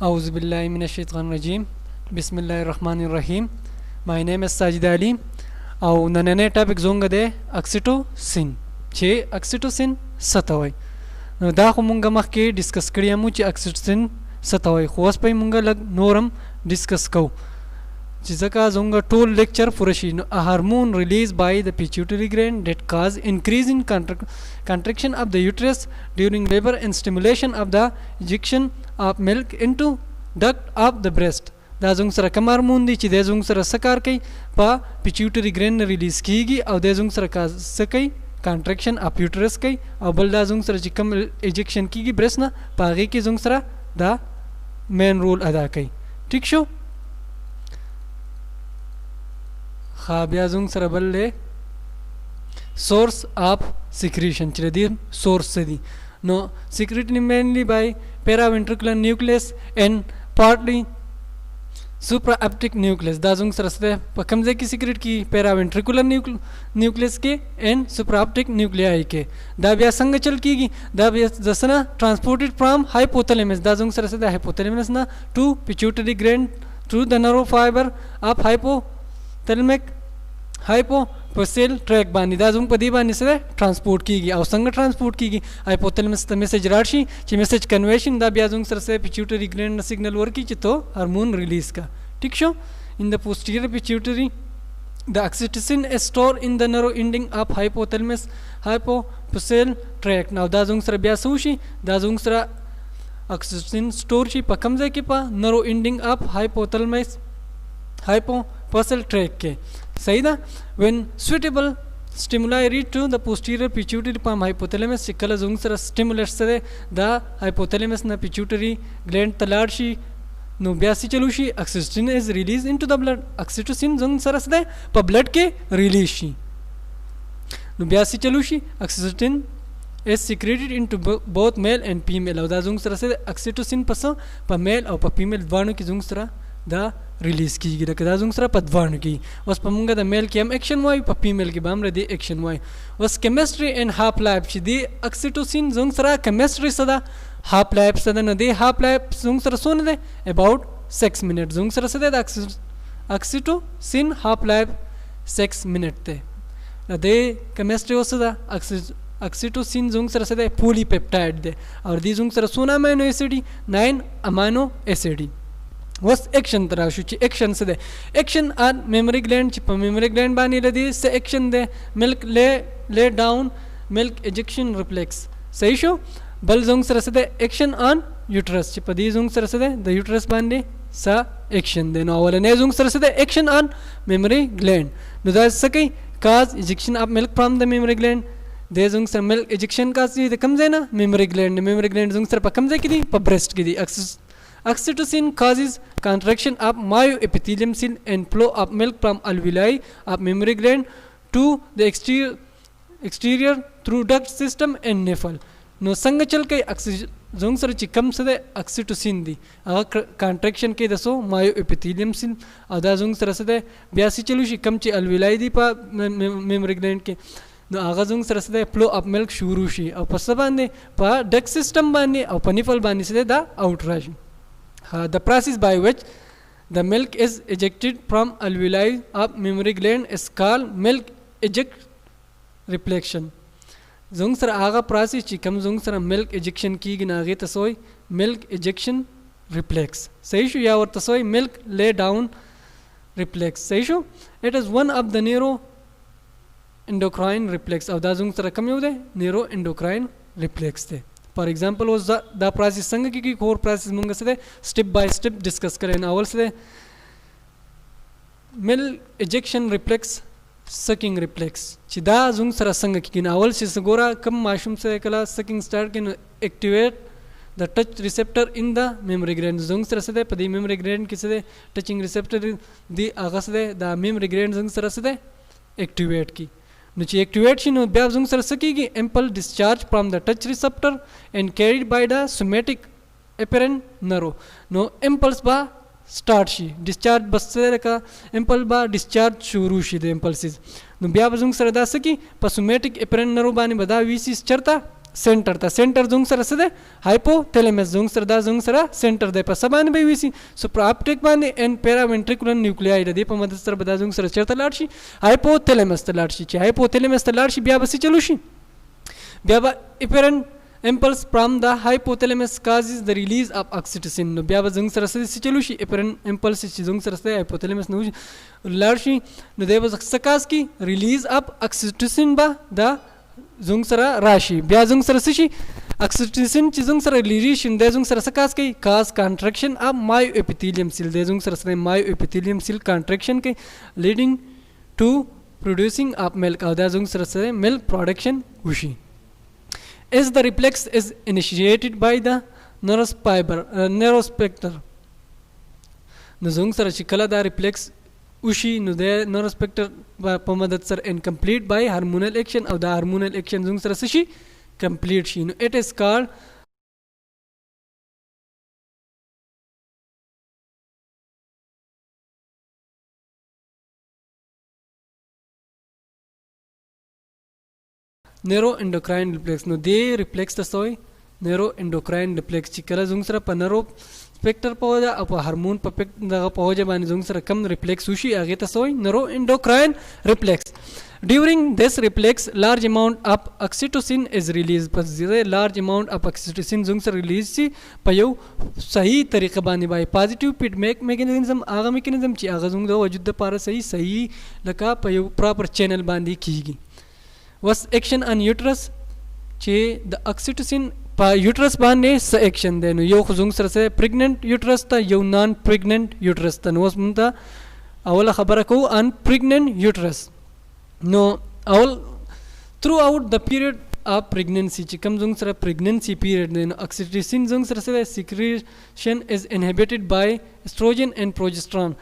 Auzubillahiminash-shaytanir-rajim. Bismillahir-rahmanir-rahim. My name is Sajid Ali. او نننې ټاپک زونګ دی اکسیټوسین چې اکسیټوسین ستوي. نو دا خو مونږه مخکې ډیسکس کړی مو چې اکسیټوسین ستوي، خو اوس په مونږه لږ نورم ډیسکس کوو چې ځکه زونګه ټول لیکچر پوره شي. نو a hormone released by the pituitary gland that cause increase in contraction of the uterus during labor and stimulation of the ejection of milk into duct of the breast. دا زونګ سره کوم هارمون دی چې د زونګ سره سکار کوي په پیچوټری ګرین ریلیز کیږي او د زونګ سره سکي کانټریکشن اپ یوټرس کوي او بل دا زونګ سره چې کوم ایجیکشن کیږي برس نه پاغي کې زونګ سره دا مین رول ادا کوي. ٹھیک شو. خا بیا زونګ سره بل له سورس اف سیکریشن چې دی سورس دی. نو سیکریټ مینلی بای پیراوینټریکولر نیوکلیس اینڈ پارټلی سوپرا اپټیک نیوکلیس. دا زونګ سره سره په کوم ځای کې سیکریټ کی پیراوینټریکولر نیوکلیس کې اینڈ سوپرا اپټیک نیوکلیای کې. دا بیا څنګه چل کیږي؟ دا بیا ځسنه ټرانسپورټډ فرام هایپوتھیلمس. دا زونګ سره سره هایپوتھیلمس نه ټو پیچوټری گلینڈ through the nerve fiber of hypothalamic hypophyseal tract باندې. دا زونګ په دې باندې سره ټرانسپورټ کیږي او څنګه ټرانسپورټ کیږي؟ هایپوتھیلمس ته میسج راشي چې میسج کنورشن دا بیا زونګ سره سره پیچوټری گلینڈ سیګنل ورکړي چې تو هارمون ریلیز کا. ٹھیک شو. in the posterior pituitary the oxytocin is stored in the narrow ending of hypothalamus hypophyseal tract. now دا زونګ سره بیا سو شي دا زونګ سره oxytocin store شي په کوم ځای کې؟ په narrow ending of hypothalamus hypophyseal tract کې. صحیح ده. when suitable stimuli reach to the posterior pituitary from hypothalamus چې کله زونګ سره stimulus سره دا hypothalamus نه pituitary gland تلاړ شي نو بیا سي چلو شي oxytocin is released into the blood. oxytocin زونګ سره سره په بلډ کې ریلیز شي نو بیا سي چلو شي oxytocin is secreted into both male and female. او دا زونګ سره سره oxytocin پس په میل او په فیمیل دوانو کې زونګ سره دا ریلیز کیږي. دا کدا زونګ سره په دوانو کې اوس په مونږه د میل کې هم اکشن وای په فیمیل کې به هم ردی اکشن وای. اوس کیمستري اینڈ هاف لایف چې دی oxytocin زونګ سره کیمستري سره هاف لایف سره نه دی. هاف لایف زونګ سره سونه دی about 6 منټ. زونګ سره سره د oxytocin هاف لایف 6 منټ ته. د کیمستري اوس دا oxytocin زونګ سره سره پولی پیپټاید دی او دی زونګ سره سونه امینو اسید 9 امینو اسید. وس ایکشن ترا شو چې ایکشن څه ده؟ ایکشن ان میموري گلینڈ چې په میموري گلینڈ باندې لدی څه ایکشن ده؟ ملک لے ډاون ملک ایجیکشن ریفلیکس. صحیح شو. بل زونګ سره څه ده؟ ایکشن ان یوټرس چې په دې زونګ سره څه ده؟ د یوټرس باندې څه ایکشن ده. نو ولنې زونګ سره څه ده؟ ایکشن ان میموري گلینڈ. نو دا څه کوي؟ کاز ایجیکشن اف ملک فرام د میموري گلینڈ. د زونګ سره ملک ایجیکشن کاز د کم ځای نه؟ میموري گلینڈ. میموري گلینڈ زونګ سره په کم ځای کې دي؟ په برست کې دي. oxytocin causes contraction of myoepithelium cell and flow of milk from alveoli of mammary gland to the exterior through duct system and nipple. نو څنګه چل کوي زونګ سره چې کم څه ده oxytocin دی هغه کانټریکشن کې دسو myoepithelium cell او دا زونګ سره څه ده بیا سي چلو شي کم چې alveoli دی په mammary gland کې نو هغه زونګ سره څه ده flow of milk شروع شي او په څه باندې په duct system باندې او په nipple باندې څه ده دا out راشي. The process by which the milk is ejected from alveoli of mammary gland is called milk eject reflection. زونګ سره هغه process چې کوم زونګ سره milk ejection کیږي نه هغه ته سوی milk ejection reflex. صحیح شو. یا ورته سوی milk lay down reflex. صحیح شو. it is one of the neuroendocrine reflex. او دا زونګ سره کوم یو ده؟ neuroendocrine reflex ده. فار ایگزامپل اوس دا پروسس څنګه کیږي؟ کور پروسس مونږ سره سټپ بای سټپ ډیسکس کړی نه. اول سره مل ایجیکشن ریفلیکس سکینګ ریفلیکس چې دا زونګ سره څنګه کیږي؟ اول چې ګوره کم ماشوم سره کله سکینګ سٹارټ کین اکټیویټ د ټچ ریسپټر ان د میموري گلینڈ. زونګ سره سره په دې میموري گلینڈ کې سره ټچینګ ریسپټر دی هغه سره د میموري گلینڈ زونګ سره سره اکټیویټ کی. نو چې اکټیویټ شي نو بیا زونګ سره سکیږي امپل ډیسچارج فرام د ټچ ریسپټر اینڈ کیریډ بای د سومیټیک اپیرنٹ نرو. نو امپلس با سٹارټ شي ډیسچارج بس سره کا امپل با ډیسچارج شروع شي د امپلسز. نو بیا زونګ سره دا سکی په سومیټیک اپیرنٹ نرو باندې بدا وی سی چرتا center ta center zung sara sade hypothalamus zung sara da zung sara center de pa saban be wisi supraoptic bande and paraventricular nuclei de pa madad sara bada zung sara cherta larshi hypothalamus ta larshi chi hypothalamus ta larshi bia basi chalushi bia ba apparent impulse from the hypothalamus causes the release of oxytocin no bia ba zung sara se chalushi apparent impulse chi zung sara se hypothalamus no larshi no de ba sakas ki release of oxytocin ba da zung sara rashi bia zung sara si oxytocin chi zung sara release de zung sara sakas ki cause contraction of myoepithelium cell de zung sara se myoepithelium cell contraction ke leading to producing of milk da zung sara se milk production ushi as the reflex is initiated by the nervous fiber neurospector no zung sara chi kala da reflex ushi no de neurospector pa madad sar and complete by hormonal action of the hormonal action zung sara shi complete shi no it is called neuroendocrine reflex no de reflex ta soy neuroendocrine reflex chi kala zung sara pa neurospector pa hoja apa hormone pa pek da pa hoja bani zung sara kam reflex ushi age ta soy neuroendocrine reflex during this reflex large amount of oxytocin is released pas zire large amount of oxytocin zung sara release chi pa yo sahi tariqa bani bai positive feedback mechanism aga mechanism chi aga zung da wajud da para sahi laka pa yo proper channel bandi kigi was action on uterus che the oxytocin pa uterus bande sa action de no yo khuzung sar se pregnant uterus ta yo non pregnant uterus ta no munta awala khabara ko on pregnant uterus no all throughout the period of pregnancy chi kam zung sar pregnancy period de no oxytocin zung sar se secretion is inhibited by estrogen and progesterone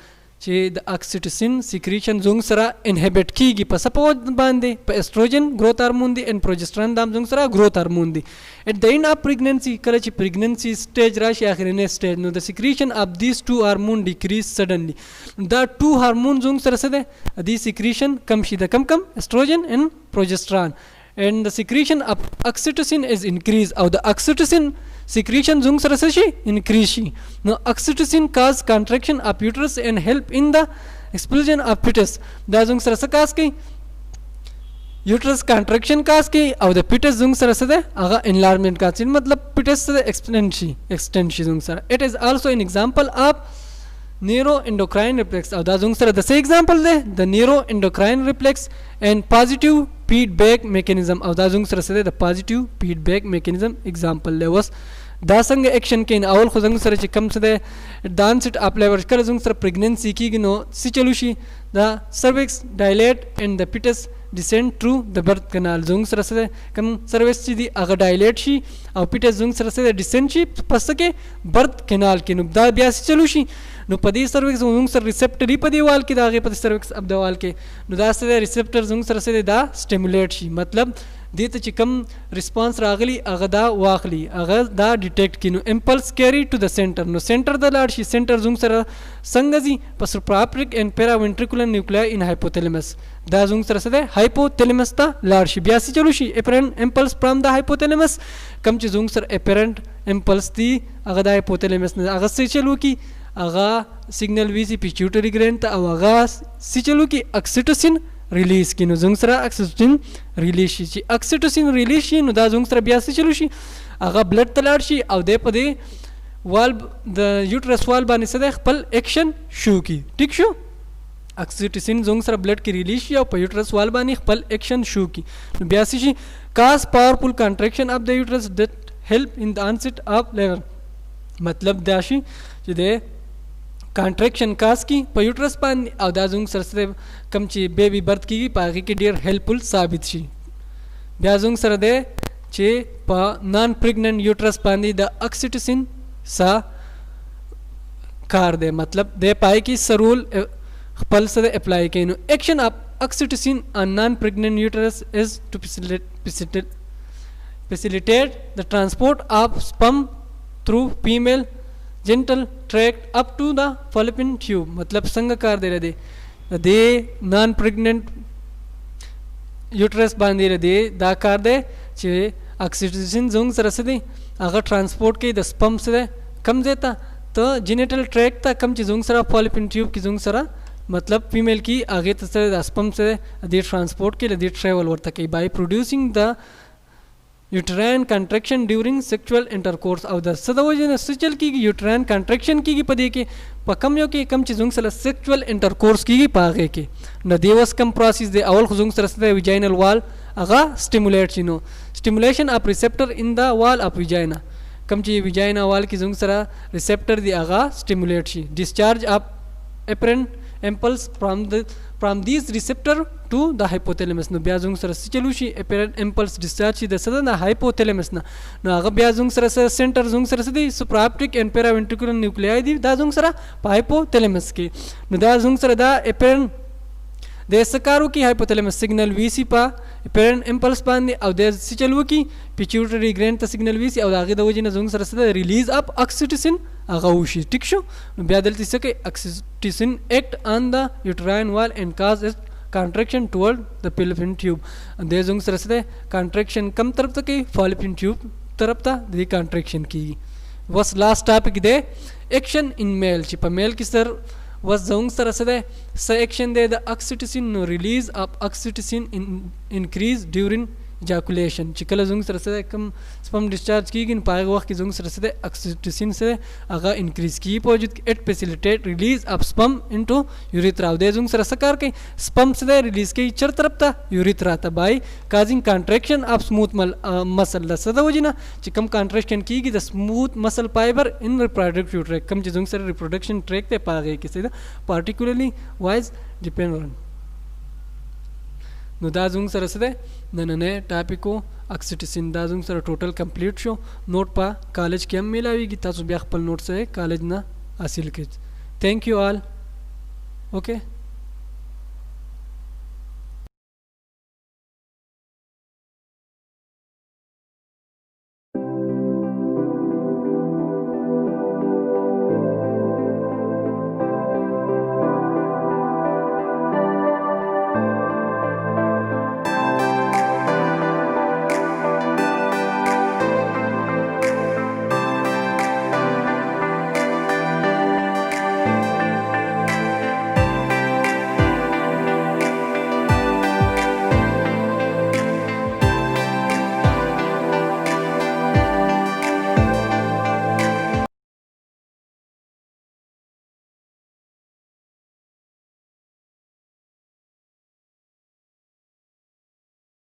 che the oxytocin secretion zung sara inhibit ki pa suppose bande pa estrogen growth hormone di and progesterone dam zung sara growth hormone di at the end of pregnancy kala chi pregnancy stage rashi akhirine stage no the secretion of these two hormone decrease suddenly the two hormones zung sara sade the secretion kam shi the kam estrogen and progesterone and the secretion of oxytocin is increased or the oxytocin secretion zung sara shi increase shi no oxytocin cause contraction of uterus and help in the expulsion of fetus da zung sara cause ki uterus contraction cause ki or the fetus zung sara de aga enlargement cause matlab fetus se extend shi zung sara it is also an example of neuroendocrine reflex or da zung sara the say example de the neuroendocrine reflex and positive feedback mechanism of da zung sara the positive feedback mechanism example le was da sang action ke in awal khuzang sara chi kam se dan sit up lever kar zung sara pregnancy ki no si chalushi the cervix dilate and the fetus descend through the birth canal zung sara se kam cervix chi di aga dilate shi aw fetus zung sara se descend shi pasake birth canal ke no da bya si chalushi no padi cervix zung sara receptor padi wal ki da ge padi cervix ab da wal ke no da se receptor zung sara se da stimulate shi matlab देते चिकम रिस्पांस रागली अगदा वाखली अगदा डिटेक्ट किनु impulse carry to the center no center the large center zung sara sangazi supraoptic and paraventricular nuclei in hypothalamus da zung sara sade hypothalamus ta large biasi chalushi apparent impulse from the hypothalamus kam chi zung sara apparent impulse ti agada hypothalamus ne agas se chalu ki aga signal visi pituitary gland ta aga si chalu ki oxytocin release ki no zung sara oxytocin release shi oxytocin release shi no da zung sara biasi chalu shi aga blood talar shi aw de pade valve the uterus wall bani sade khpal action shu ki ठीक shu oxytocin zung sara blood ki release shi aw uterus wall bani khpal action shu ki no biasi shi cause powerful contraction of the uterus that help in the onset of labor matlab da shi de contraction cause की पर uterus पान अवदाजुंग सरसे कम ची baby birth की पागी की dear helpful साबित शी ब्याजुंग सरदे चे पा non pregnant uterus पानी the oxytocin सा कार दे मतलब दे पाए की सरूल पल से apply के no action of oxytocin on non pregnant uterus is to facilitate the transport of sperm through female genital tract up to the fallopian tube मतलब संग कार दे रहे दे non pregnant uterus बांधे रहे दे दा कार दे चे اکسیټوسین زنګ سره څه دی هغه ترانسپورټ کوي د سپم سره کم ځای ته ته جینیټل ټریک ته کم چې زنګ سره فالوپین ټیوب کې زنګ سره مطلب فیمیل کی هغه ته سره د سپم سره د ترانسپورټ کې د ټریول ورته کوي بای پروډوسینګ د uterine contraction during sexual intercourse او د څه د وجې نه څه چل کېږي uterine contraction کېږي په دې کې په کم یو کې کم چې زنګ سره sexual intercourse کېږي په هغې کې نو دې اوس کم پروسیس دی اول خو زنګ سره څه دی ویجاینل وال هغه stimulate شي نو stimulation of receptor in the wall of vagina کم چې ویجاینا وال کې زنګ سره receptor دی هغه stimulate شي discharge of apparent impulse from these receptor to the hypothalamus نو بیا زنګ سره څه چلو شي apparent impulse discharge شي د څه نه hypothalamus نه نو هغه بیا زنګ سره سنټر زنګ سره څه دی supraoptic and paraventricular nuclei دی دا زنګ سره په hypothalamus کې نو دا زنګ سره دا apparent د سکارو کې hypothalamus signal ویسی په apparent impulse باندې او د څه چلو کې pituitary gland ته signal ویسی او هغه د وجې نه زنګ سره څه release of oxytocin هغه وشي ټیک شو نو بیا دلته څه کوي oxytocin act on the uterine wall and cause its contraction toward the fallopian tube د زنګ سره څه contraction کم طرف ته کوي fallopian tube طرف ته د contraction کیږي بس لاست ټاپک دی action in male چې په میل کې سر was زنګ سره څه action دی د oxytocin نو release of oxytocin increase during ejaculation چې کله زنګ سره څه کم سپم ډیسچارج کیږي په هغه وخت کې زنګ سره څه oxytocin سره هغه انکریز کیږي په وجود کې اټ فیسیلیټیټ ریلیز اف سپم انټو یوریترا او د زنګ سره څه کار کوي سپم سره ریلیز کوي چر طرف ته یوریترا ته بای کازینګ کانټریکشن اف سموث مسل د څه د وجنه چې کم کانټریکشن کیږي د سموث مسل فایبر ان ریپروډکټیو ټریک کم چې زنګ سره ریپروډکشن ټریک ته پاږي کې څه پارټیکولرلی وایز ډیپندنت نو دا زنګ سره څه دی نننې ټاپکو اکسیټوسین دا زموږ سره ټوټل کمپلیټ شو نوٹ په کالج کې هم میلاویږي تاسو بیا خپل نوٹ سره کالج نه حاصل کړئ تھینک یو آل اوکے